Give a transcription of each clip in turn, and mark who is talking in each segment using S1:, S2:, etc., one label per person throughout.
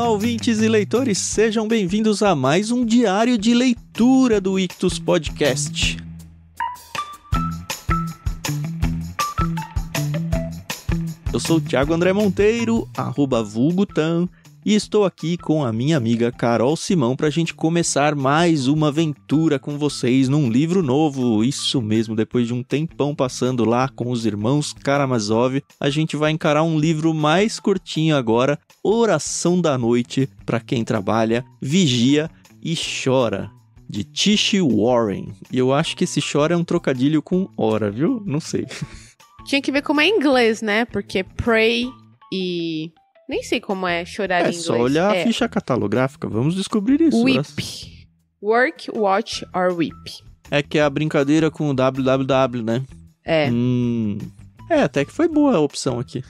S1: Olá, ouvintes e leitores, sejam bem-vindos a mais um diário de leitura do Ictus Podcast. Eu sou o Thiago André Monteiro, @vulgutan, e estou aqui com a minha amiga Carol Simão para a gente começar mais uma aventura com vocês num livro novo. Isso mesmo, depois de um tempão passando lá com os irmãos Karamazov, a gente vai encarar um livro mais curtinho agora, Oração da Noite para quem trabalha, vigia e chora, de Tish Warren. E eu acho que esse chora é um trocadilho com hora, viu? Não sei.
S2: Tinha que ver como é em inglês, né? Porque pray e... nem sei como é chorar em inglês.
S1: É só olhar a ficha catalográfica, vamos descobrir isso.
S2: Weep. Work, watch or weep.
S1: É que é a brincadeira com o www, né?
S2: É.
S1: Até que foi boa a opção aqui.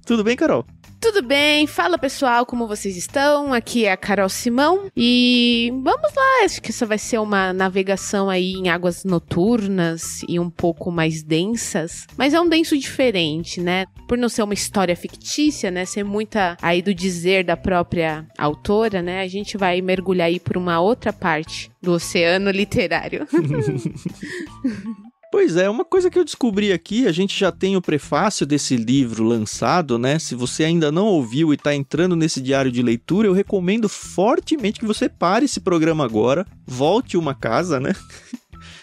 S1: Tudo bem, Carol?
S2: Tudo bem, fala pessoal, como vocês estão? Aqui é a Carol Simão e vamos lá, acho que essa vai ser uma navegação aí em águas noturnas e um pouco mais densas, mas é um denso diferente, né? Por não ser uma história fictícia, né? Ser muita aí do dizer da própria autora, né? A gente vai mergulhar aí por uma outra parte do oceano literário.
S1: Pois é, uma coisa que eu descobri aqui, a gente já tem o prefácio desse livro lançado, né? Se você ainda não ouviu e está entrando nesse diário de leitura, eu recomendo fortemente que você pare esse programa agora, volte uma casa, né?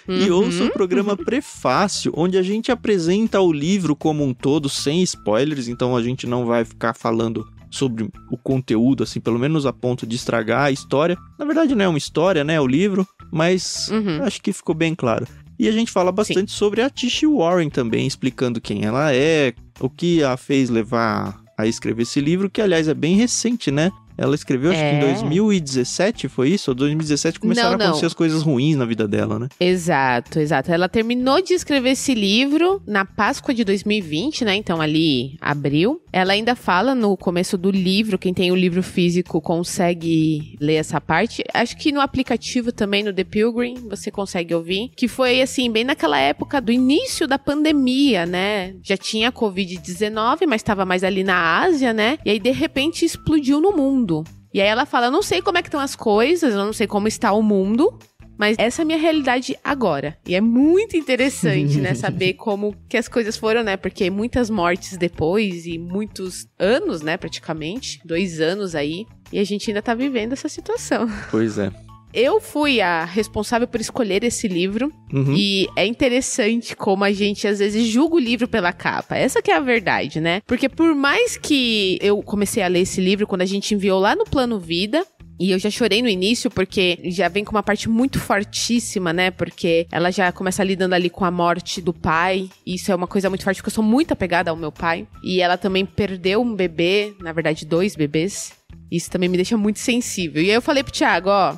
S1: E ouça o programa Prefácio, onde a gente apresenta o livro como um todo, sem spoilers, então a gente não vai ficar falando sobre o conteúdo, assim, pelo menos a ponto de estragar a história. Na verdade não é uma história, né? É o livro, mas acho que ficou bem claro. E a gente fala bastante sobre a Tish Warren também, explicando quem ela é, o que a fez levar a escrever esse livro, que aliás é bem recente, né? Ela escreveu, acho que em 2017, foi isso? Ou 2017 começaram a acontecer as coisas ruins na vida dela, né?
S2: Exato. Ela terminou de escrever esse livro na Páscoa de 2020, né? Então, ali, abril. Ela ainda fala no começo do livro, quem tem o livro físico consegue ler essa parte. Acho que no aplicativo também, no The Pilgrim, você consegue ouvir. Que foi, assim, bem naquela época do início da pandemia, né? Já tinha a Covid-19, mas estava mais ali na Ásia, né? E aí, de repente, explodiu no mundo. E aí ela fala, eu não sei como é que estão as coisas, eu não sei como está o mundo, mas essa é a minha realidade agora. E é muito interessante, né, saber como que as coisas foram, né, porque muitas mortes depois e muitos anos, né, praticamente, 2 anos aí, e a gente ainda tá vivendo essa situação.
S1: Pois é.
S2: Eu fui a responsável por escolher esse livro, e é interessante como a gente às vezes julga o livro pela capa. Essa que é a verdade, né? Porque por mais que eu comecei a ler esse livro quando a gente enviou lá no Plano Vida, e eu já chorei no início, porque já vem com uma parte muito fortíssima, né? Porque ela já começa lidando ali com a morte do pai. E isso é uma coisa muito forte, porque eu sou muito apegada ao meu pai. E ela também perdeu um bebê, na verdade 2 bebês. Isso também me deixa muito sensível. E aí eu falei pro Thiago, ó...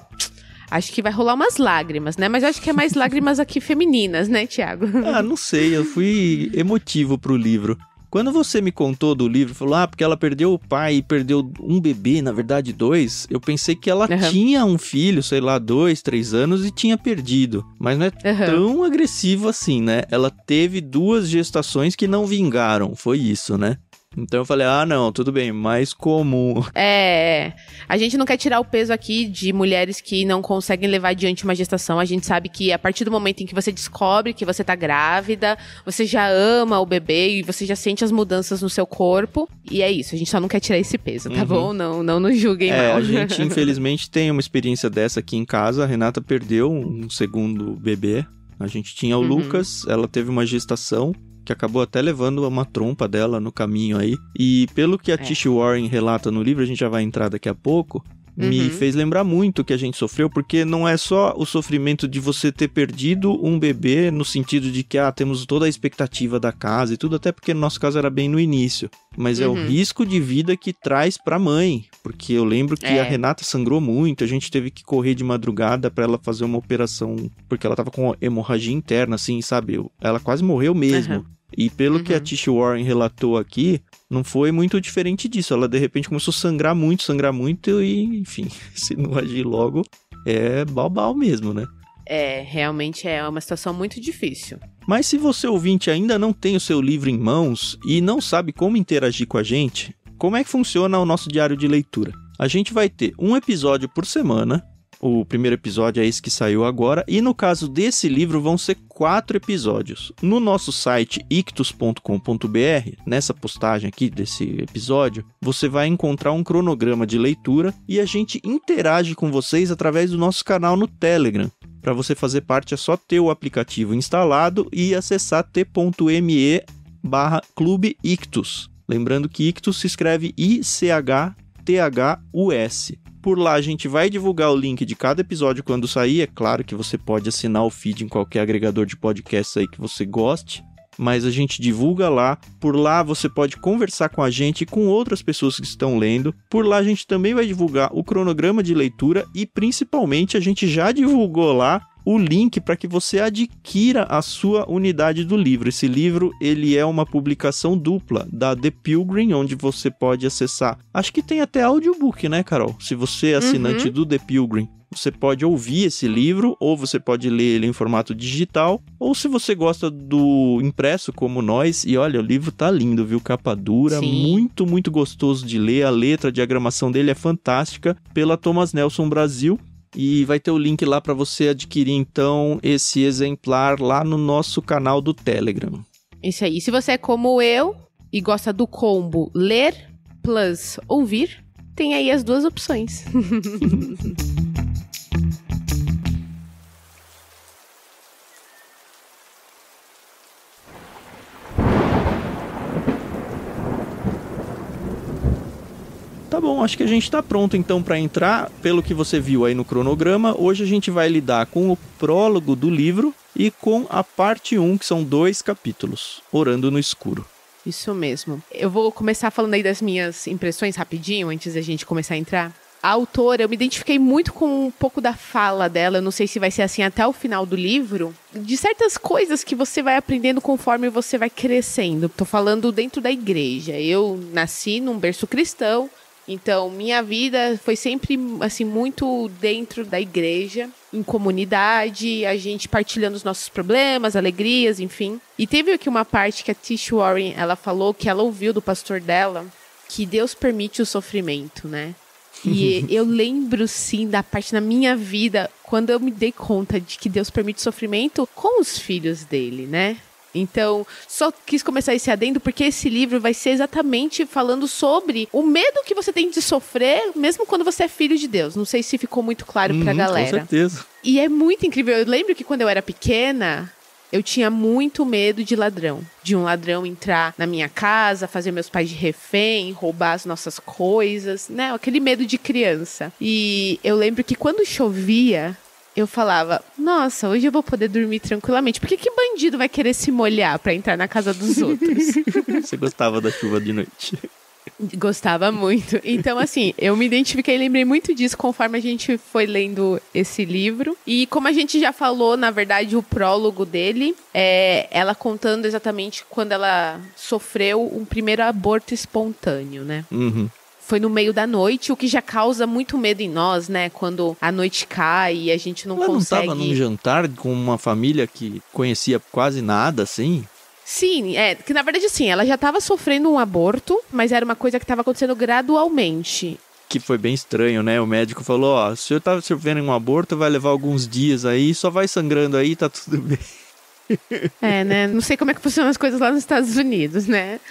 S2: acho que vai rolar umas lágrimas, né? Mas eu acho que é mais lágrimas aqui femininas, né, Thiago?
S1: Não sei, eu fui emotivo pro livro. Quando você me contou do livro, falou, porque ela perdeu o pai e perdeu um bebê, na verdade 2, eu pensei que ela tinha um filho, sei lá, 2, 3 anos e tinha perdido. Mas não é tão agressivo assim, né? Ela teve 2 gestações que não vingaram, foi isso, né? Então eu falei, não, tudo bem, mais comum.
S2: A gente não quer tirar o peso aqui de mulheres que não conseguem levar adiante uma gestação. A gente sabe que a partir do momento em que você descobre que você tá grávida, você já ama o bebê e você já sente as mudanças no seu corpo. E é isso, a gente só não quer tirar esse peso, tá bom? Não nos julguem mal.
S1: A gente infelizmente tem uma experiência dessa aqui em casa. A Renata perdeu um segundo bebê. A gente tinha o Lucas, ela teve uma gestação que acabou até levando uma trompa dela no caminho aí. E pelo que a Tish Warren relata no livro, a gente já vai entrar daqui a pouco, me fez lembrar muito o que a gente sofreu, porque não é só o sofrimento de você ter perdido um bebê, no sentido de que, temos toda a expectativa da casa e tudo, até porque no nosso caso era bem no início. Mas é o risco de vida que traz pra mãe, porque eu lembro que a Renata sangrou muito, a gente teve que correr de madrugada pra ela fazer uma operação, porque ela tava com hemorragia interna, assim, sabe? Ela quase morreu mesmo. E pelo que a Tish Warren relatou aqui, não foi muito diferente disso. Ela, de repente, começou a sangrar muito e, enfim, se não agir logo, é balbal mesmo, né?
S2: Realmente é uma situação muito difícil.
S1: Mas se você, ouvinte, ainda não tem o seu livro em mãos e não sabe como interagir com a gente, como é que funciona o nosso diário de leitura? A gente vai ter um episódio por semana. O primeiro episódio é esse que saiu agora. E no caso desse livro vão ser 4 episódios. No nosso site ictus.com.br, nessa postagem aqui desse episódio, você vai encontrar um cronograma de leitura e a gente interage com vocês através do nosso canal no Telegram. Para você fazer parte é só ter o aplicativo instalado e acessar t.me/Clube Ictus. Lembrando que Ictus se escreve ICHTHUS. Por lá a gente vai divulgar o link de cada episódio quando sair. É claro que você pode assinar o feed em qualquer agregador de podcasts aí que você goste, mas a gente divulga lá. Por lá você pode conversar com a gente e com outras pessoas que estão lendo. Por lá a gente também vai divulgar o cronograma de leitura e principalmente a gente já divulgou lá o link para que você adquira a sua unidade do livro. Esse livro, ele é uma publicação dupla da The Pilgrim, onde você pode acessar. Acho que tem até audiobook, né, Carol? Se você é assinante do The Pilgrim, você pode ouvir esse livro, ou você pode ler ele em formato digital, ou se você gosta do impresso como nós, e olha, o livro tá lindo, viu? Capa dura, muito, muito gostoso de ler. A letra, a diagramação dele é fantástica, pela Thomas Nelson Brasil. E vai ter o link lá para você adquirir, então, esse exemplar lá no nosso canal do Telegram.
S2: Isso aí. Se você é como eu e gosta do combo ler plus ouvir, tem aí as duas opções.
S1: Tá bom, acho que a gente tá pronto então para entrar. Pelo que você viu aí no cronograma, hoje a gente vai lidar com o prólogo do livro e com a parte 1, que são 2 capítulos, Orando no Escuro.
S2: Isso mesmo. Eu vou começar falando aí das minhas impressões rapidinho, antes da gente começar a entrar. A autora, eu me identifiquei muito com um pouco da fala dela, eu não sei se vai ser assim até o final do livro, de certas coisas que você vai aprendendo conforme você vai crescendo. Tô falando dentro da igreja. Eu nasci num berço cristão, então minha vida foi sempre assim muito dentro da igreja, em comunidade, a gente partilhando os nossos problemas, alegrias, enfim. E teve aqui uma parte que a Tish Warren, ela falou que ela ouviu do pastor dela que Deus permite o sofrimento, né? E eu lembro, sim, da parte na minha vida, quando eu me dei conta de que Deus permite sofrimento com os filhos dele, né? Então, só quis começar esse adendo porque esse livro vai ser exatamente falando sobre o medo que você tem de sofrer, mesmo quando você é filho de Deus. Não sei se ficou muito claro pra galera.
S1: Com certeza.
S2: E é muito incrível. Eu lembro que quando eu era pequena, eu tinha muito medo de ladrão. De um ladrão entrar na minha casa, fazer meus pais de refém, roubar as nossas coisas, né? Aquele medo de criança. E eu lembro que quando chovia, eu falava, nossa, hoje eu vou poder dormir tranquilamente. Porque que bandido vai querer se molhar pra entrar na casa dos outros?
S1: Você gostava da chuva de noite?
S2: Gostava muito. Então, assim, eu me identifiquei e lembrei muito disso conforme a gente foi lendo esse livro. E como a gente já falou, na verdade, o prólogo dele é ela contando exatamente quando ela sofreu um primeiro aborto espontâneo, né?
S1: Uhum.
S2: Foi no meio da noite, o que já causa muito medo em nós, né? Quando a noite cai e a gente não consegue...
S1: Ela não estava num jantar com uma família que conhecia quase nada, assim?
S2: Sim, que na verdade, assim, ela já estava sofrendo um aborto, mas era uma coisa que estava acontecendo gradualmente.
S1: Que foi bem estranho, né? O médico falou, ó, se eu tava sofrendo um aborto, vai levar alguns dias aí, só vai sangrando aí, tá tudo bem.
S2: Né? Não sei como é que funcionam as coisas lá nos Estados Unidos, né?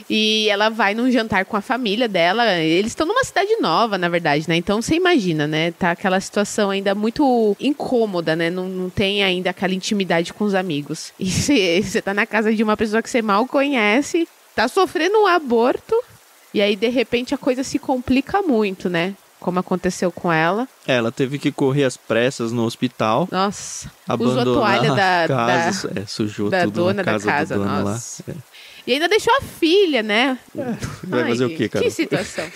S2: E ela vai num jantar com a família dela. Eles estão numa cidade nova, na verdade, né? Então você imagina, né? Tá aquela situação ainda muito incômoda, né? Não tem ainda aquela intimidade com os amigos. E você tá na casa de uma pessoa que você mal conhece, tá sofrendo um aborto, e aí de repente a coisa se complica muito, né? Como aconteceu com ela.
S1: Ela teve que correr às pressas no hospital.
S2: Nossa,
S1: abandonar
S2: usou a toalha da
S1: casa, sujou
S2: da
S1: tudo
S2: dona
S1: na casa
S2: da casa,
S1: do dono
S2: nossa.
S1: lá.
S2: E ainda deixou a filha, né?
S1: Vai fazer o quê, cara?
S2: Que situação.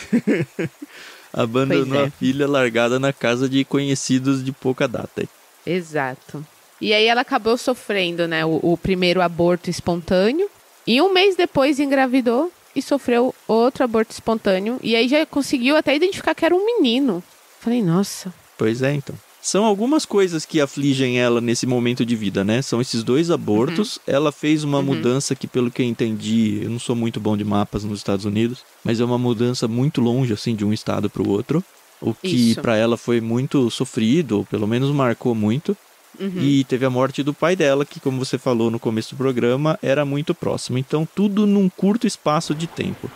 S1: Abandonou a filha largada na casa de conhecidos de pouca data.
S2: Exato. E aí ela acabou sofrendo, né, o primeiro aborto espontâneo. E um mês depois engravidou e sofreu outro aborto espontâneo. E aí já conseguiu até identificar que era um menino. Falei, nossa.
S1: Pois é, então. São algumas coisas que afligem ela nesse momento de vida, né? São esses 2 abortos. Ela fez uma mudança que, pelo que eu entendi, eu não sou muito bom de mapas nos Estados Unidos, mas é uma mudança muito longe, assim, de um estado para o outro. O que para ela foi muito sofrido, ou pelo menos marcou muito. E teve a morte do pai dela, que, como você falou no começo do programa, era muito próximo. Então, tudo num curto espaço de tempo.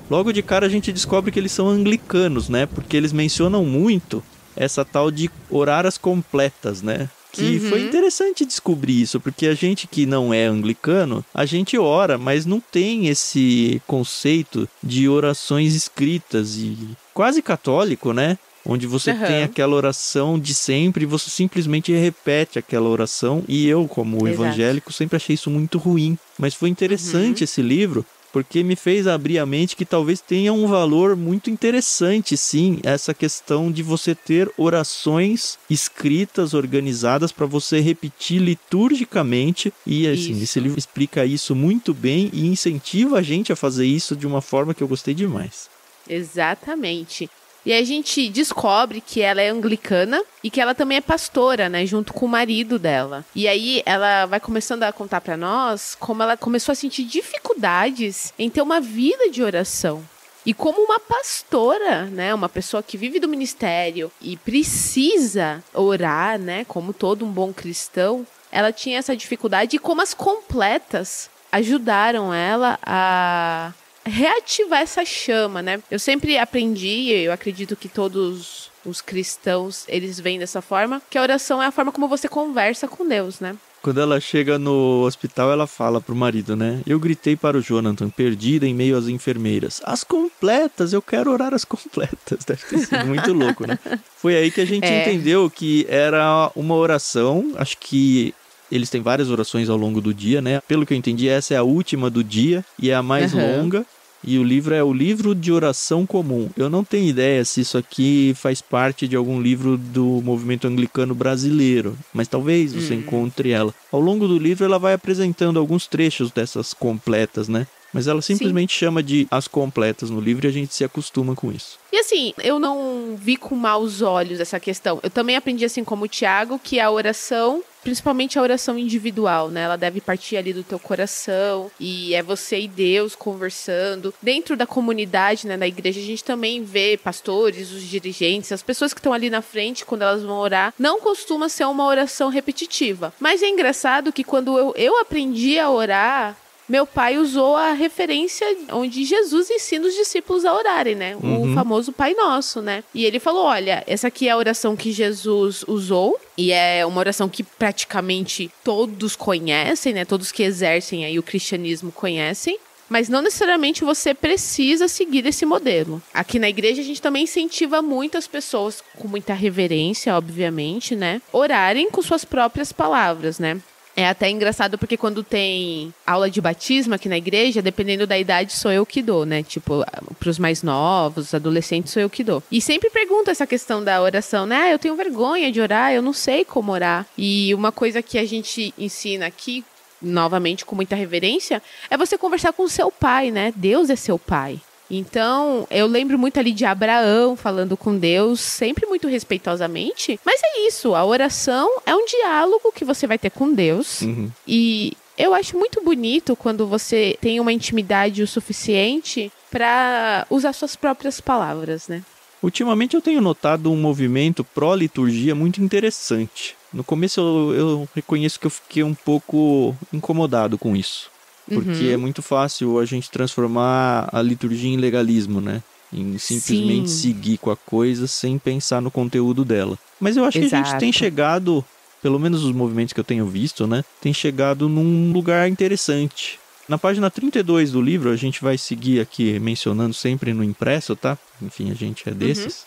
S1: Logo de cara a gente descobre que eles são anglicanos, né? Porque eles mencionam muito essa tal de horárias completas, né? Que foi interessante descobrir isso, porque a gente que não é anglicano, a gente ora, mas não tem esse conceito de orações escritas e quase católico, né? Onde você tem aquela oração de sempre e você simplesmente repete aquela oração. E eu, como evangélico, sempre achei isso muito ruim. Mas foi interessante esse livro, porque me fez abrir a mente que talvez tenha um valor muito interessante, sim, essa questão de você ter orações escritas, organizadas, para você repetir liturgicamente. E, assim, esse livro explica isso muito bem e incentiva a gente a fazer isso de uma forma que eu gostei demais.
S2: Exatamente. E a gente descobre que ela é anglicana e que ela também é pastora, né, junto com o marido dela. E aí ela vai começando a contar pra nós como ela começou a sentir dificuldades em ter uma vida de oração. E como uma pastora, né, uma pessoa que vive do ministério e precisa orar, né, como todo um bom cristão, ela tinha essa dificuldade e como as completas ajudaram ela a reativar essa chama, né? Eu sempre aprendi, eu acredito que todos os cristãos, eles veem dessa forma, que a oração é a forma como você conversa com Deus, né?
S1: Quando ela chega no hospital, ela fala pro marido, né? Eu gritei para o Jonathan, perdida em meio às enfermeiras. As completas, eu quero orar as completas. Deve ter sido muito louco, né? Foi aí que a gente entendeu que era uma oração, acho que eles têm várias orações ao longo do dia, né? Pelo que eu entendi, essa é a última do dia e é a mais longa. E o livro é o livro de oração comum. Eu não tenho ideia se isso aqui faz parte de algum livro do movimento anglicano brasileiro, mas talvez você encontre ela. Ao longo do livro ela vai apresentando alguns trechos dessas completas, né? Mas ela simplesmente chama de as completas no livro e a gente se acostuma com isso.
S2: E assim, eu não vi com maus olhos essa questão. Eu também aprendi, assim como o Tiago, que a oração, principalmente a oração individual, né? Ela deve partir ali do teu coração e é você e Deus conversando. Dentro da comunidade, né, da igreja, a gente também vê pastores, os dirigentes, as pessoas que estão ali na frente, quando elas vão orar, não costuma ser uma oração repetitiva. Mas é engraçado que quando eu aprendi a orar, meu pai usou a referência onde Jesus ensina os discípulos a orarem, né? O famoso Pai Nosso, né? E ele falou, olha, essa aqui é a oração que Jesus usou e é uma oração que praticamente todos conhecem, né? Todos que exercem aí o cristianismo conhecem. Mas não necessariamente você precisa seguir esse modelo. Aqui na igreja a gente também incentiva muitas pessoas, com muita reverência, obviamente, né? Orarem com suas próprias palavras, né? É até engraçado porque quando tem aula de batismo aqui na igreja, dependendo da idade, sou eu que dou, né? Tipo, pros mais novos, adolescentes, sou eu que dou. E sempre pergunto essa questão da oração, né? Ah, eu tenho vergonha de orar, eu não sei como orar. E uma coisa que a gente ensina aqui, novamente com muita reverência, é você conversar com o seu pai, né? Deus é seu pai. Então, eu lembro muito ali de Abraão falando com Deus, sempre muito respeitosamente. Mas é isso, a oração é um diálogo que você vai ter com Deus. E eu acho muito bonito quando você tem uma intimidade o suficiente para usar suas próprias palavras, né?
S1: Ultimamente eu tenho notado um movimento pró-liturgia muito interessante. No começo eu reconheço que eu fiquei um pouco incomodado com isso. Porque é muito fácil a gente transformar a liturgia em legalismo, né? Em simplesmente seguir com a coisa sem pensar no conteúdo dela. Mas eu acho que a gente tem chegado, pelo menos os movimentos que eu tenho visto, né? Tem chegado num lugar interessante. Na página 32 do livro, a gente vai seguir aqui mencionando sempre no impresso, tá? Enfim, a gente é desses.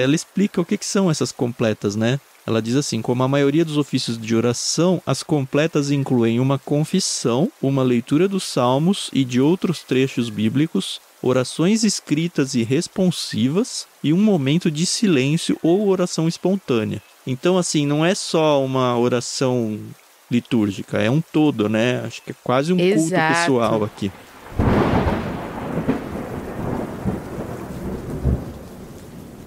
S1: Ela explica o que são essas completas, né? Ela diz assim, como a maioria dos ofícios de oração, as completas incluem uma confissão, uma leitura dos salmos e de outros trechos bíblicos, orações escritas e responsivas e um momento de silêncio ou oração espontânea. Então, assim, não é só uma oração litúrgica, é um todo, né? Acho que é quase um culto pessoal aqui.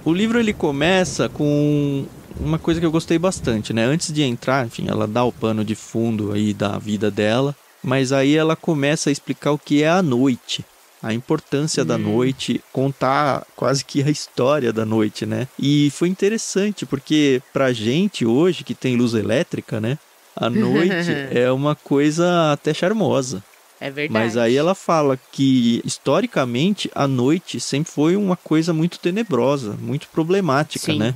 S1: O livro ele começa com uma coisa que eu gostei bastante, né? Antes de entrar, enfim, ela dá o pano de fundo aí da vida dela, mas aí ela começa a explicar o que é a noite, a importância da noite, contar quase que a história da noite, né? E foi interessante, porque pra gente hoje, que tem luz elétrica, né? A noite é uma coisa até charmosa.
S2: É verdade.
S1: Mas aí ela fala que, historicamente, a noite sempre foi uma coisa muito tenebrosa, muito problemática,
S2: Sim.
S1: né?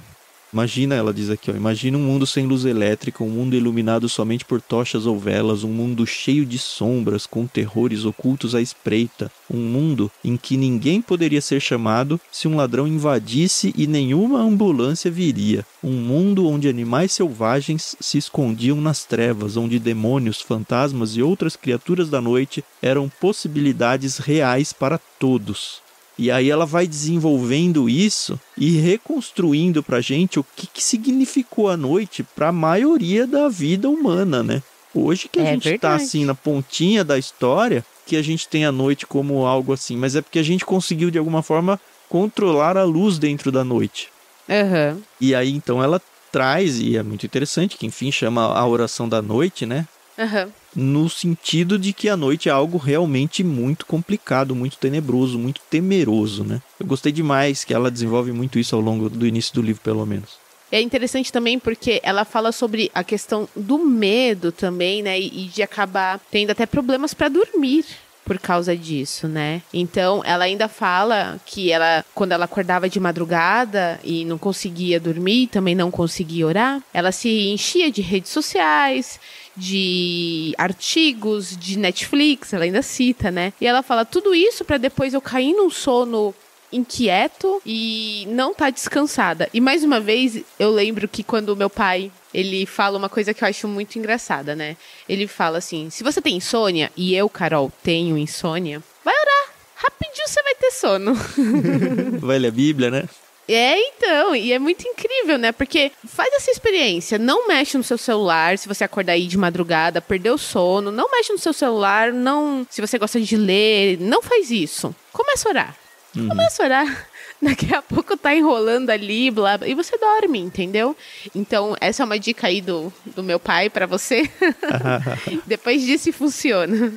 S1: Imagina, ela diz aqui, ó, imagina um mundo sem luz elétrica, um mundo iluminado somente por tochas ou velas, um mundo cheio de sombras, com terrores ocultos à espreita, um mundo em que ninguém poderia ser chamado se um ladrão invadisse e nenhuma ambulância viria, um mundo onde animais selvagens se escondiam nas trevas, onde demônios, fantasmas e outras criaturas da noite eram possibilidades reais para todos. E aí ela vai desenvolvendo isso e reconstruindo pra gente o que significou a noite pra maioria da vida humana, né? Hoje que a gente tá assim na pontinha da história, que a gente tem a noite como algo assim, mas é porque a gente conseguiu de alguma forma controlar a luz dentro da noite.
S2: Uhum.
S1: E aí então ela traz, e é muito interessante, que enfim chama a oração da noite, né?
S2: Uhum.
S1: No sentido de que a noite é algo realmente muito complicado, muito tenebroso, muito temeroso, né? Eu gostei demais que ela desenvolve muito isso ao longo do início do livro, pelo menos.
S2: É interessante também porque ela fala sobre a questão do medo também, né? E de acabar tendo até problemas para dormir por causa disso, né? Então, ela ainda fala que ela, quando ela acordava de madrugada e não conseguia dormir, também não conseguia orar, ela se enchia de redes sociais, de artigos, de Netflix, ela ainda cita, né? E ela fala tudo isso pra depois eu cair num sono inquieto e não tá descansada. E mais uma vez, eu lembro que quando o meu pai, ele fala uma coisa que eu acho muito engraçada, né? Ele fala assim, se você tem insônia, e eu, Carol, tenho insônia, vai orar, rapidinho você vai ter sono.
S1: Vai ler a Bíblia, né?
S2: Então, e é muito incrível, né? Porque faz essa experiência, não mexe no seu celular, se você acordar aí de madrugada, perdeu o sono, não mexe no seu celular, não, se você gosta de ler, não faz isso. Começa a orar. Começa a orar. Daqui a pouco tá enrolando ali, blá, blá, e você dorme, entendeu? Então, essa é uma dica aí do meu pai pra você. Depois disso, funciona.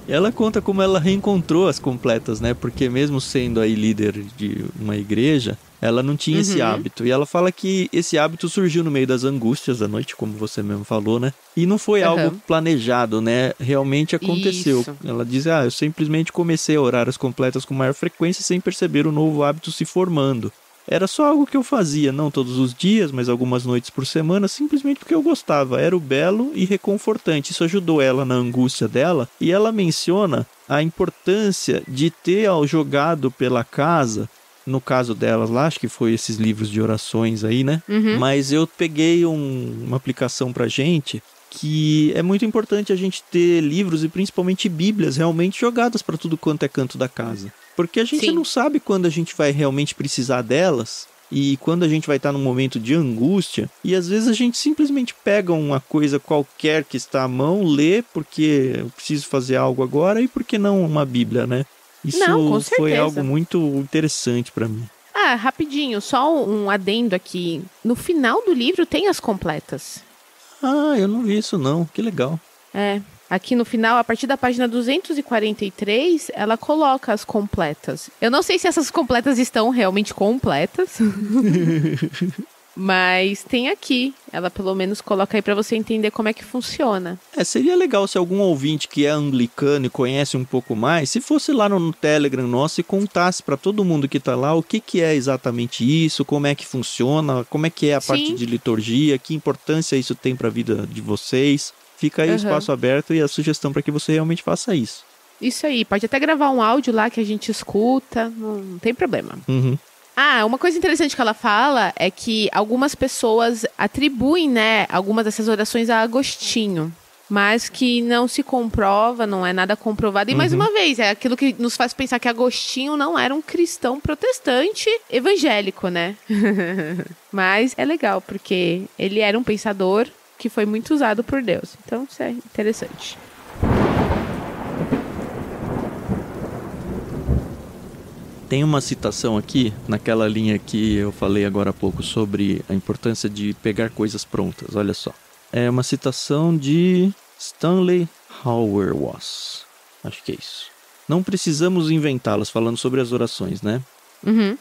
S1: Ela conta como ela reencontrou as completas, né? Porque mesmo sendo aí líder de uma igreja, ela não tinha esse hábito. E ela fala que esse hábito surgiu no meio das angústias da noite, como você mesmo falou, né? E não foi algo planejado, né? Realmente aconteceu.
S2: Isso.
S1: Ela diz, eu simplesmente comecei a orar as completas com maior frequência sem perceber o novo hábito se formando. Era só algo que eu fazia, não todos os dias, mas algumas noites por semana, simplesmente porque eu gostava. Era o belo e reconfortante. Isso ajudou ela na angústia dela. E ela menciona a importância de ter jogado pela casa, no caso delas lá, acho que foi esses livros de orações aí, né? Mas eu peguei uma aplicação pra gente que é muito importante a gente ter livros e principalmente bíblias realmente jogadas para tudo quanto é canto da casa. Porque a gente não sabe quando a gente vai realmente precisar delas e quando a gente vai estar num momento de angústia. E às vezes a gente simplesmente pega uma coisa qualquer que está à mão, lê porque eu preciso fazer algo agora e por que não uma Bíblia, né? Isso foi algo muito interessante para mim.
S2: Rapidinho, só um adendo aqui. No final do livro tem as completas.
S1: Eu não vi isso não, que legal.
S2: Aqui no final, a partir da página 243, ela coloca as completas. Eu não sei se essas completas estão realmente completas, mas tem aqui. Ela pelo menos coloca aí pra você entender como é que funciona.
S1: Seria legal se algum ouvinte que é anglicano e conhece um pouco mais, se fosse lá no Telegram nosso e contasse pra todo mundo que tá lá o que é exatamente isso, como é que funciona, como é que é a parte de liturgia, que importância isso tem pra vida de vocês. Fica aí o espaço aberto e a sugestão para que você realmente faça isso.
S2: Isso aí, pode até gravar um áudio lá que a gente escuta, não tem problema. Uma coisa interessante que ela fala é que algumas pessoas atribuem, né, algumas dessas orações a Agostinho, mas que não se comprova, não é nada comprovado. E mais uma vez, é aquilo que nos faz pensar que Agostinho não era um cristão protestante evangélico, né? Mas é legal, porque ele era um pensador que foi muito usado por Deus. Então, isso é interessante.
S1: Tem uma citação aqui, naquela linha que eu falei agora há pouco sobre a importância de pegar coisas prontas, olha só. É uma citação de Stanley Hauerwas, acho que é isso. Não precisamos inventá-las, falando sobre as orações, né?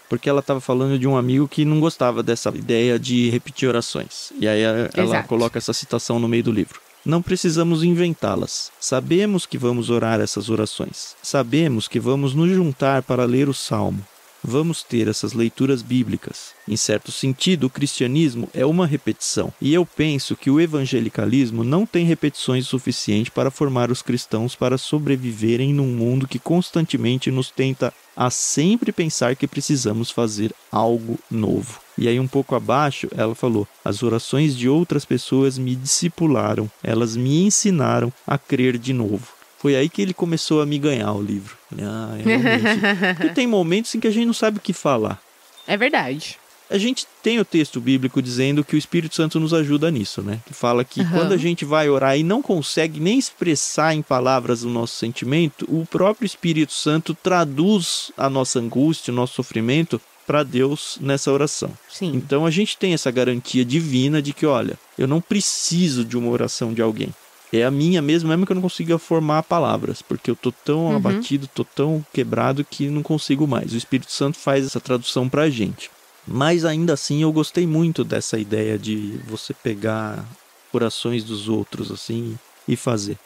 S1: Porque ela estava falando de um amigo que não gostava dessa ideia de repetir orações. E aí ela coloca essa citação no meio do livro. Não precisamos inventá-las. Sabemos que vamos orar essas orações. Sabemos que vamos nos juntar para ler o Salmo. Vamos ter essas leituras bíblicas. Em certo sentido, o cristianismo é uma repetição. E eu penso que o evangelicalismo não tem repetições suficientes para formar os cristãos para sobreviverem num mundo que constantemente nos tenta a sempre pensar que precisamos fazer algo novo. E aí um pouco abaixo ela falou: as orações de outras pessoas me discipularam, elas me ensinaram a crer de novo. Foi aí que ele começou a me ganhar o livro. Realmente. Porque tem momentos em que a gente não sabe o que falar.
S2: É verdade.
S1: A gente tem o texto bíblico dizendo que o Espírito Santo nos ajuda nisso, né? Que fala que quando a gente vai orar e não consegue nem expressar em palavras o nosso sentimento, o próprio Espírito Santo traduz a nossa angústia, o nosso sofrimento para Deus nessa oração.
S2: Sim.
S1: Então a gente tem essa garantia divina de que, olha, eu não preciso de uma oração de alguém. É a minha mesmo que eu não consiga formar palavras, porque eu tô tão abatido, tô tão quebrado que não consigo mais. O Espírito Santo faz essa tradução pra gente. Mas ainda assim eu gostei muito dessa ideia de você pegar orações dos outros assim e fazer.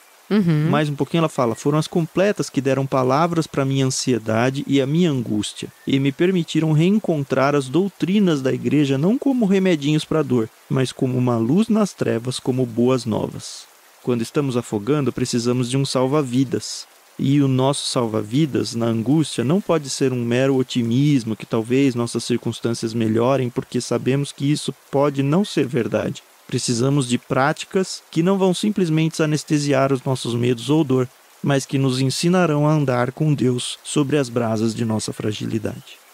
S1: Mais um pouquinho ela fala: foram as completas que deram palavras para minha ansiedade e a minha angústia, e me permitiram reencontrar as doutrinas da igreja não como remedinhos para a dor, mas como uma luz nas trevas, como boas novas. Quando estamos afogando, precisamos de um salva-vidas. E o nosso salva-vidas, na angústia, não pode ser um mero otimismo que talvez nossas circunstâncias melhorem, porque sabemos que isso pode não ser verdade. Precisamos de práticas que não vão simplesmente anestesiar os nossos medos ou dor, mas que nos ensinarão a andar com Deus sobre as brasas de nossa fragilidade.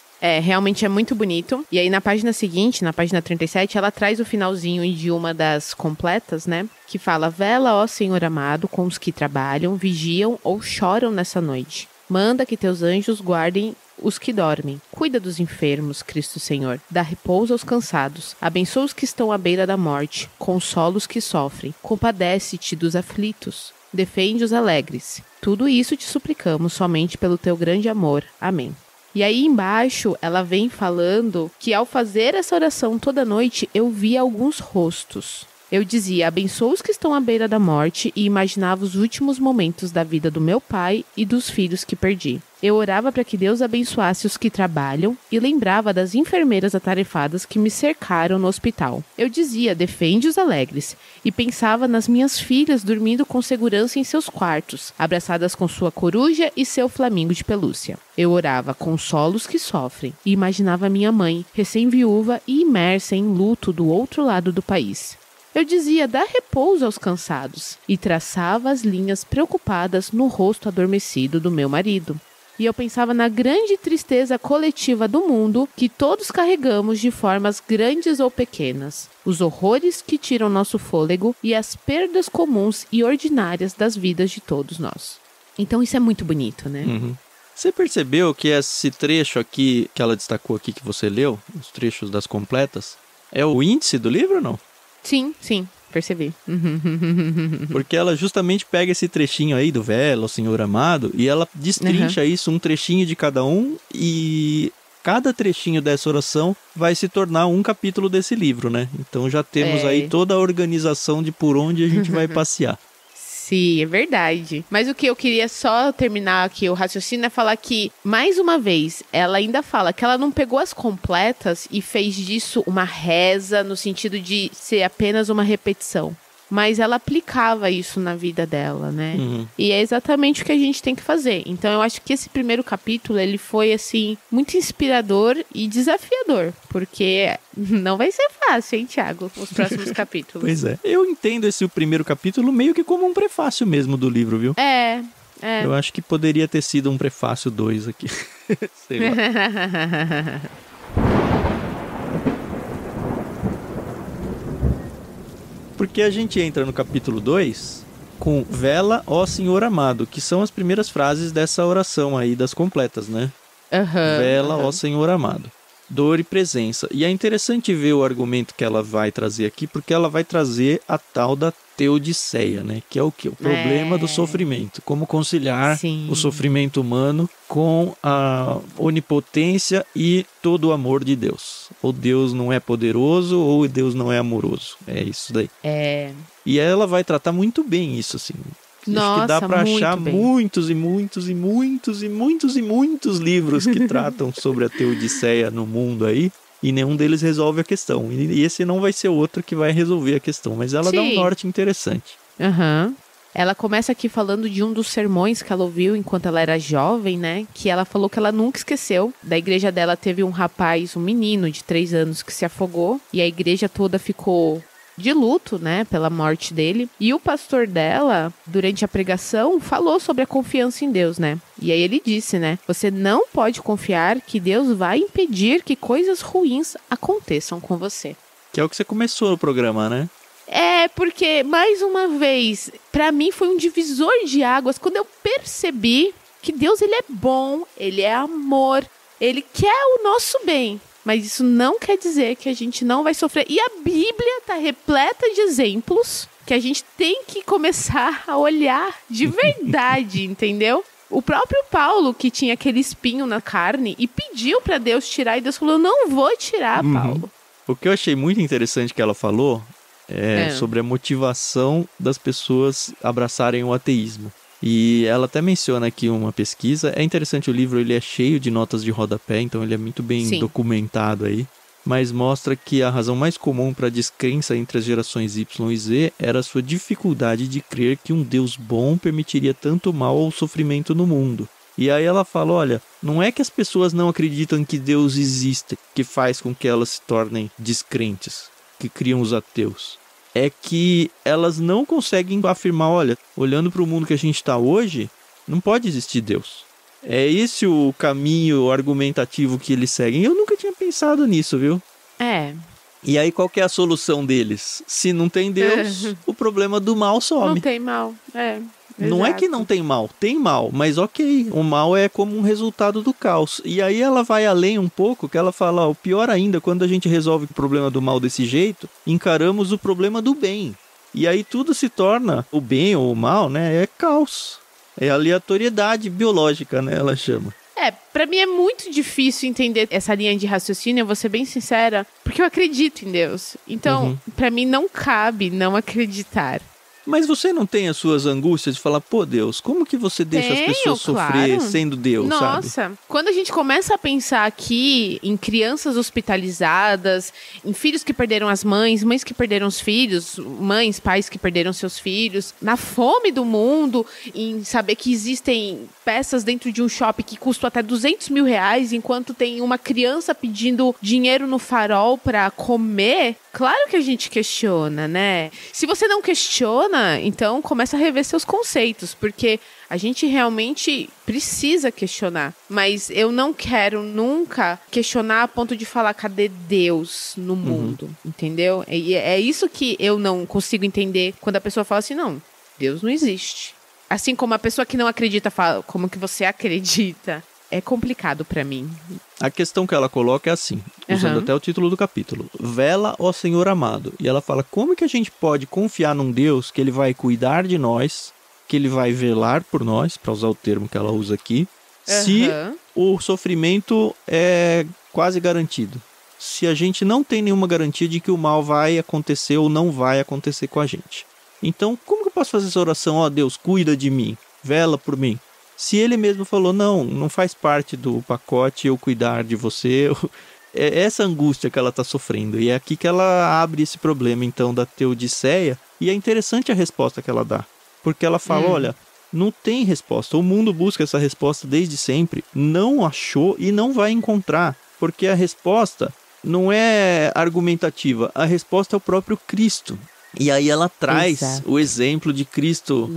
S2: Realmente é muito bonito. E aí na página seguinte, na página 37, ela traz o finalzinho de uma das completas, né? Que fala: vela, ó Senhor amado, com os que trabalham, vigiam ou choram nessa noite. Manda que teus anjos guardem os que dormem. Cuida dos enfermos, Cristo Senhor. Dá repouso aos cansados. Abençoa os que estão à beira da morte. Consola os que sofrem. Compadece-te dos aflitos. Defende os alegres. Tudo isso te suplicamos somente pelo teu grande amor. Amém. E aí embaixo ela vem falando que ao fazer essa oração toda noite eu via alguns rostos. Eu dizia: abençoa os que estão à beira da morte, e imaginava os últimos momentos da vida do meu pai e dos filhos que perdi. Eu orava para que Deus abençoasse os que trabalham e lembrava das enfermeiras atarefadas que me cercaram no hospital. Eu dizia: defende os alegres, e pensava nas minhas filhas dormindo com segurança em seus quartos, abraçadas com sua coruja e seu flamingo de pelúcia. Eu orava: consola os que sofrem, e imaginava minha mãe, recém-viúva e imersa em luto do outro lado do país. Eu dizia: dá repouso aos cansados, e traçava as linhas preocupadas no rosto adormecido do meu marido. E eu pensava na grande tristeza coletiva do mundo que todos carregamos de formas grandes ou pequenas, os horrores que tiram nosso fôlego e as perdas comuns e ordinárias das vidas de todos nós. Então isso é muito bonito, né?
S1: Você percebeu que esse trecho aqui, que ela destacou aqui, que você leu, os trechos das completas, é o índice do livro ou não?
S2: Sim, percebi.
S1: Porque ela justamente pega esse trechinho aí do vela, o Senhor amado, e ela destrincha isso, um trechinho de cada um, e cada trechinho dessa oração vai se tornar um capítulo desse livro, né? Então já temos aí toda a organização de por onde a gente vai passear.
S2: Sim, é verdade. Mas o que eu queria só terminar aqui, o raciocínio, é falar que, mais uma vez, ela ainda fala que ela não pegou as completas e fez disso uma reza, no sentido de ser apenas uma repetição. Mas ela aplicava isso na vida dela, né? E é exatamente o que a gente tem que fazer. Então eu acho que esse primeiro capítulo, ele foi, assim, muito inspirador e desafiador. Porque não vai ser fácil, hein, Thiago? Os próximos capítulos.
S1: Pois é. Eu entendo esse primeiro capítulo meio que como um prefácio mesmo do livro, viu?
S2: É.
S1: Eu acho que poderia ter sido um prefácio 2 aqui. Sei lá. Porque a gente entra no capítulo 2 com vela, ó Senhor amado, que são as primeiras frases dessa oração aí das completas, né? Vela, ó Senhor amado. Dor e presença. E é interessante ver o argumento que ela vai trazer aqui, porque ela vai trazer a tal da teodiceia, né? Que é o quê? O problema do sofrimento. Como conciliar o sofrimento humano com a onipotência e todo o amor de Deus. Ou Deus não é poderoso, ou Deus não é amoroso. É isso daí. E ela vai tratar muito bem isso, assim.
S2: Nossa,
S1: acho que dá para achar
S2: bem.
S1: muitos livros que tratam sobre a teodiceia no mundo aí, e nenhum deles resolve a questão. E esse não vai ser outro que vai resolver a questão, mas ela dá um norte interessante.
S2: Ela começa aqui falando de um dos sermões que ela ouviu enquanto ela era jovem, né? Que ela falou que ela nunca esqueceu. Da igreja dela teve um rapaz, um menino de 3 anos que se afogou, e a igreja toda ficou de luto, né, pela morte dele. E o pastor dela, durante a pregação, falou sobre a confiança em Deus, né? E aí ele disse, né, você não pode confiar que Deus vai impedir que coisas ruins aconteçam com você.
S1: Que é o que você começou o programa, né?
S2: Porque, mais uma vez, pra mim foi um divisor de águas quando eu percebi que Deus, ele é bom, ele é amor, ele quer o nosso bem. Mas isso não quer dizer que a gente não vai sofrer. E a Bíblia está repleta de exemplos que a gente tem que começar a olhar de verdade, entendeu? O próprio Paulo, que tinha aquele espinho na carne e pediu para Deus tirar, e Deus falou, não vou tirar, Paulo.
S1: O que eu achei muito interessante que ela falou é sobre a motivação das pessoas abraçarem o ateísmo. E ela até menciona aqui uma pesquisa. É interessante, o livro ele é cheio de notas de rodapé, então ele é muito bem documentado aí. Mas mostra que a razão mais comum para a descrença entre as gerações Y e Z era a sua dificuldade de crer que um Deus bom permitiria tanto mal ou sofrimento no mundo. E aí ela fala, olha, não é que as pessoas não acreditam que Deus existe, que faz com que elas se tornem descrentes, que criam os ateus. É que elas não conseguem afirmar, olha, olhando para o mundo que a gente está hoje, não pode existir Deus. É esse o caminho argumentativo que eles seguem. Eu nunca tinha pensado nisso, viu? E aí qual que é a solução deles? Se não tem Deus, o problema do mal some.
S2: Não tem mal,
S1: Não é que não tem mal, mas ok, o mal é como um resultado do caos. E aí ela vai além um pouco, que ela fala, o pior ainda, quando a gente resolve o problema do mal desse jeito, encaramos o problema do bem. E aí tudo se torna, o bem ou o mal, né, é caos. É aleatoriedade biológica, né, ela chama.
S2: Pra mim é muito difícil entender essa linha de raciocínio, eu vou ser bem sincera, porque eu acredito em Deus. Então, pra mim não cabe não acreditar.
S1: Mas você não tem as suas angústias de falar, pô, Deus, como que você deixa as pessoas sofrer sendo Deus, sabe?
S2: Nossa, quando a gente começa a pensar aqui em crianças hospitalizadas, em filhos que perderam as mães, mães que perderam os filhos, mães, pais que perderam seus filhos, na fome do mundo, em saber que existem peças dentro de um shopping que custam até 200 mil reais, enquanto tem uma criança pedindo dinheiro no farol pra comer, claro que a gente questiona, né? Se você não questiona, então começa a rever seus conceitos, porque a gente realmente precisa questionar. Mas eu não quero nunca questionar a ponto de falar, cadê Deus no mundo? Entendeu? E é isso que eu não consigo entender quando a pessoa fala assim, não, Deus não existe. Assim como a pessoa que não acredita fala, como que você acredita? É complicado pra mim.
S1: A questão que ela coloca é assim, usando até o título do capítulo. Vela, ó Senhor amado. E ela fala, como que a gente pode confiar num Deus que ele vai cuidar de nós, que ele vai velar por nós, para usar o termo que ela usa aqui, se o sofrimento é quase garantido? Se a gente não tem nenhuma garantia de que o mal vai acontecer ou não vai acontecer com a gente. Então, como que eu posso fazer essa oração? Ó Deus, cuida de mim, vela por mim. Se ele mesmo falou, não faz parte do pacote eu cuidar de você, é essa angústia que ela está sofrendo. E é aqui que ela abre esse problema, então, da teodiceia. E é interessante a resposta que ela dá. Porque ela fala, olha, não tem resposta. O mundo busca essa resposta desde sempre. Não achou e não vai encontrar. Porque a resposta não é argumentativa. A resposta é o próprio Cristo. E aí ela traz o exemplo de Cristo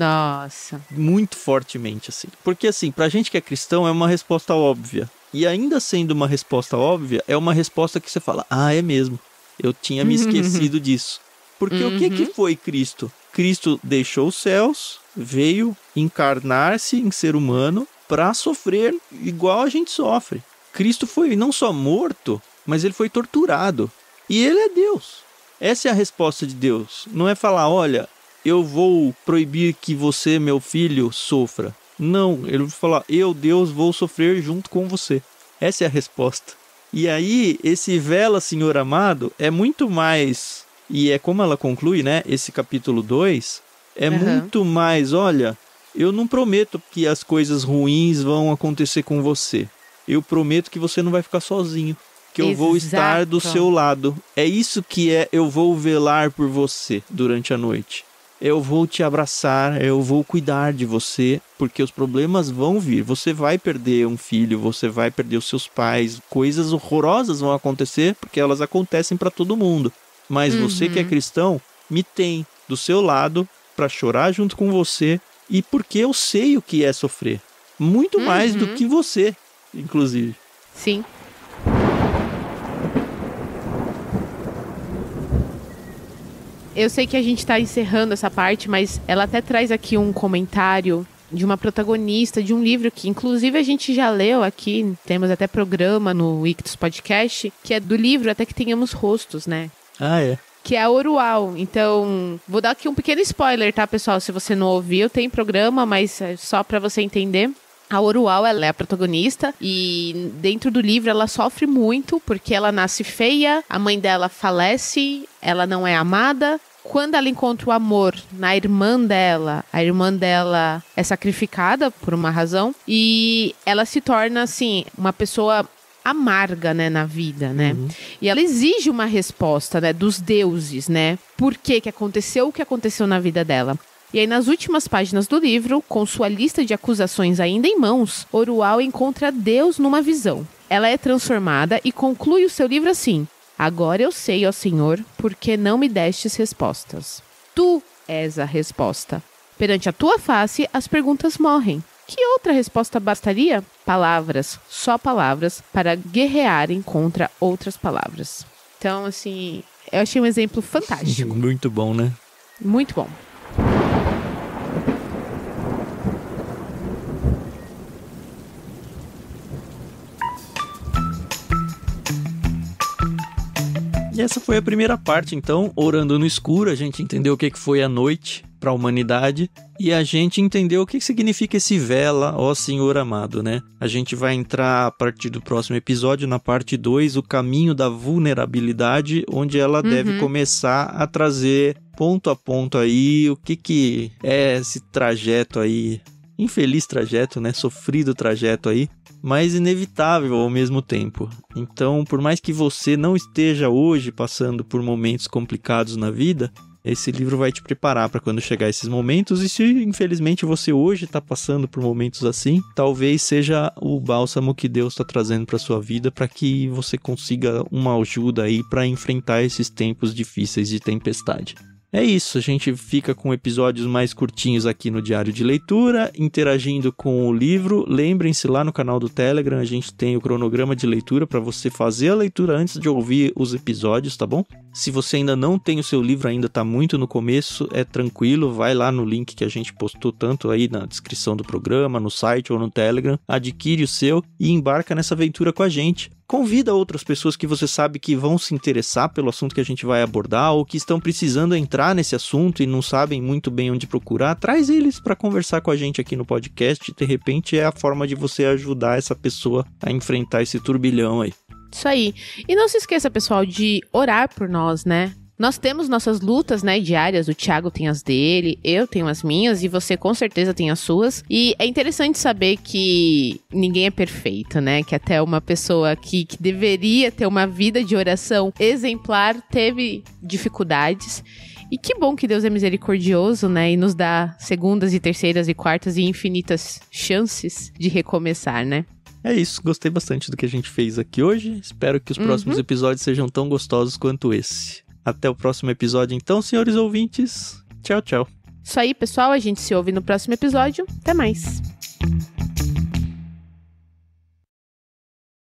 S1: muito fortemente, assim. Porque, assim, pra gente que é cristão, é uma resposta óbvia. E ainda sendo uma resposta óbvia, é uma resposta que você fala, é mesmo. Eu tinha me esquecido disso. Porque o que foi Cristo? Cristo deixou os céus, veio encarnar-se em ser humano para sofrer igual a gente sofre. Cristo foi não só morto, mas ele foi torturado. E ele é Deus. Essa é a resposta de Deus. Não é falar, olha, eu vou proibir que você, meu filho, sofra. Não, ele vai falar, eu, Deus, vou sofrer junto com você. Essa é a resposta. E aí, esse vela, Senhor amado, é muito mais, e é como ela conclui, né, esse capítulo 2, é muito mais, olha, eu não prometo que as coisas ruins vão acontecer com você. Eu prometo que você não vai ficar sozinho, que eu vou estar do seu lado. É isso que é, eu vou velar por você durante a noite. Eu vou te abraçar, eu vou cuidar de você, porque os problemas vão vir. Você vai perder um filho, você vai perder os seus pais, coisas horrorosas vão acontecer, porque elas acontecem para todo mundo. Mas você que é cristão, me tem do seu lado para chorar junto com você, e porque eu sei o que é sofrer. Muito mais do que você, inclusive.
S2: Sim. Eu sei que a gente tá encerrando essa parte, mas ela até traz aqui um comentário de uma protagonista de um livro que, inclusive, a gente já leu aqui, temos até programa no Ictus Podcast, que é do livro Até que Tenhamos Rostos, né?
S1: Ah, é?
S2: Que é a Orual. Então, vou dar aqui um pequeno spoiler, tá, pessoal? Se você não ouviu, tem programa, mas é só pra você entender. A Orual, ela é a protagonista e dentro do livro ela sofre muito porque ela nasce feia, a mãe dela falece, ela não é amada. Quando ela encontra o amor na irmã dela, a irmã dela é sacrificada por uma razão e ela se torna, assim, uma pessoa amarga, né, na vida, né? E ela exige uma resposta, né, dos deuses, né? Por que aconteceu o que aconteceu na vida dela? E aí, nas últimas páginas do livro, com sua lista de acusações ainda em mãos, Orual encontra Deus numa visão. Ela é transformada e conclui o seu livro assim: agora eu sei, ó Senhor, porque não me destes respostas. Tu és a resposta. Perante a tua face, as perguntas morrem. Que outra resposta bastaria? Palavras, só palavras, para guerrearem contra outras palavras. Então, assim, eu achei um exemplo fantástico.
S1: Muito bom, né?
S2: Muito bom.
S1: E essa foi a primeira parte, então, Orando no Escuro, a gente entendeu o que foi a noite para a humanidade e a gente entendeu o que significa esse vela, ó Senhor amado, né? A gente vai entrar a partir do próximo episódio, na parte 2, o caminho da vulnerabilidade, onde ela deve começar a trazer ponto a ponto aí o que é esse trajeto aí, infeliz trajeto, né? Sofrido trajeto aí, mas inevitável ao mesmo tempo. Então, por mais que você não esteja hoje passando por momentos complicados na vida, esse livro vai te preparar para quando chegar esses momentos. E se infelizmente você hoje está passando por momentos assim, talvez seja o bálsamo que Deus está trazendo para sua vida, para que você consiga uma ajuda aí para enfrentar esses tempos difíceis de tempestade. É isso, a gente fica com episódios mais curtinhos aqui no Diário de Leitura, interagindo com o livro. Lembrem-se, lá no canal do Telegram a gente tem o cronograma de leitura para você fazer a leitura antes de ouvir os episódios, tá bom? Se você ainda não tem o seu livro, ainda está muito no começo, é tranquilo, vai lá no link que a gente postou tanto aí na descrição do programa, no site ou no Telegram, adquire o seu e embarca nessa aventura com a gente. Convida outras pessoas que você sabe que vão se interessar pelo assunto que a gente vai abordar ou que estão precisando entrar nesse assunto e não sabem muito bem onde procurar. Traz eles para conversar com a gente aqui no podcast. De repente é a forma de você ajudar essa pessoa a enfrentar esse turbilhão aí.
S2: Isso aí. E não se esqueça, pessoal, de orar por nós, né? Nós temos nossas lutas, né, diárias. O Thiago tem as dele, eu tenho as minhas e você com certeza tem as suas. E é interessante saber que ninguém é perfeito, né? Que até uma pessoa aqui que deveria ter uma vida de oração exemplar teve dificuldades. E que bom que Deus é misericordioso, né? E nos dá segundas e terceiras e quartas e infinitas chances de recomeçar, né?
S1: É isso, gostei bastante do que a gente fez aqui hoje. Espero que os próximos episódios sejam tão gostosos quanto esse. Até o próximo episódio, então, senhores ouvintes. Tchau, tchau.
S2: Isso aí, pessoal. A gente se ouve no próximo episódio. Até mais.